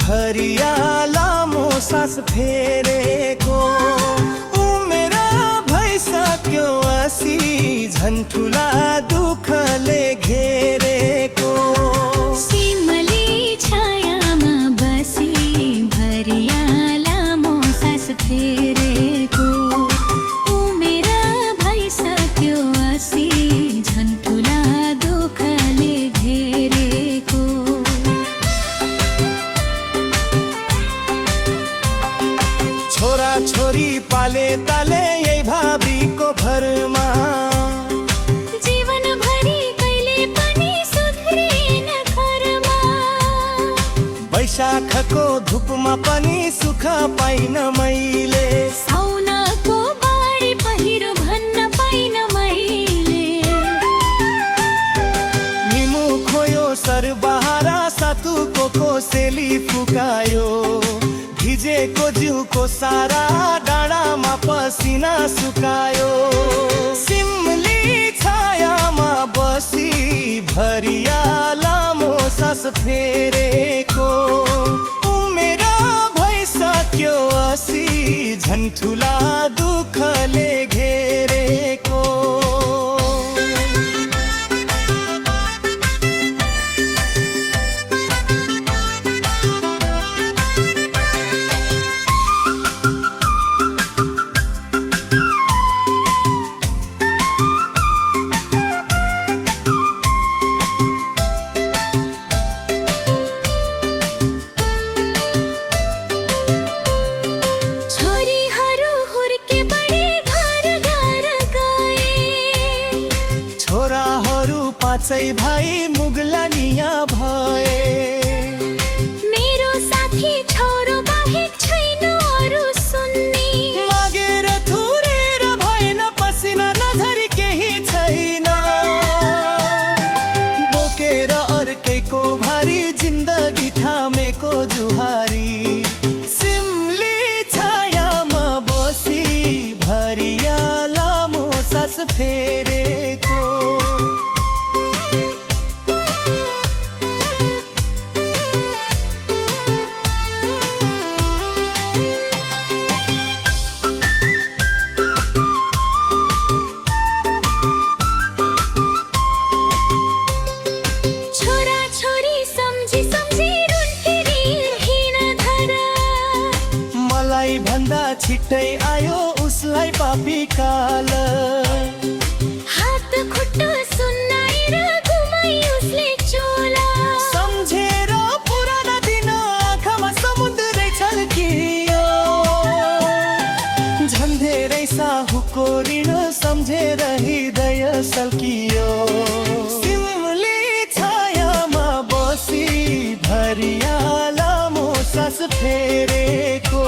भरिया लामो सास फेरेको उमेर भइसक्यो असी झन् ठुला दुःखले घेरेको सिमली छायामा बसी भरिया लामो सास फेरेको उमेर भइसक्यो असी झन् ठुला दुःखले घेरेको छोरा छोरी पाले ताले यही भाबीको भरमा जीवन भरि कहिले पनि सुध्रिएन घरमा वैशाखको धुपमा पनि सुख पाइन मैले साउनको बाढी पहिरो भन्न पाइन मैले निमु खोयो सरबहारा सातुको कोसेली फुकायो भिजेको जिउको सारा डाँडामा पसिना सुकायो सिमली छायामा बसी भरिया लामो सास फेरेको उमेर भइसक्यो असी झन् ठुला दुःखले घेरेको पाँचै भाइ मुगलनिया भए मेरो साथी छोरो बाहेक छैन अरू सुन्ने मागेर थुरेर भएन पसिना नझरी केही छैन बोकेर अर्कैको भारी जिन्दगी थामेको जुहारी सिमली छायामा बसी भरिया लामो सास फेरेको भन्दा छिट्टै आयो उसलाई पापी काल हात खुट्टा सुन्नाएर घुमाई उसले चोला सम्झेर पुराना दिन आँखामा समुद्रै छल्कियो झन् धेरै साहुको ऋण सम्झेर हृदय सल्कियो सिमली छायामा बसी भरिया लामो सास फेरेको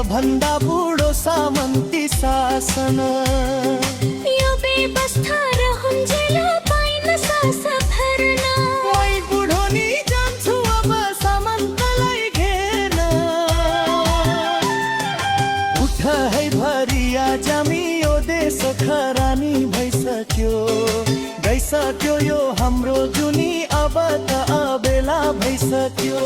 भन्दा बुढो सामन्ती शासन यो बेवस्था रहन्जेल पाइन सास भर्न मै बुढो नि जान्छु अब सामन्तलाई घेर्न उठ है भरिया जामी यो देश खरानी भइसक्यो गइसक्यो यो हाम्रो जुनी अब त अबेला भइसक्यो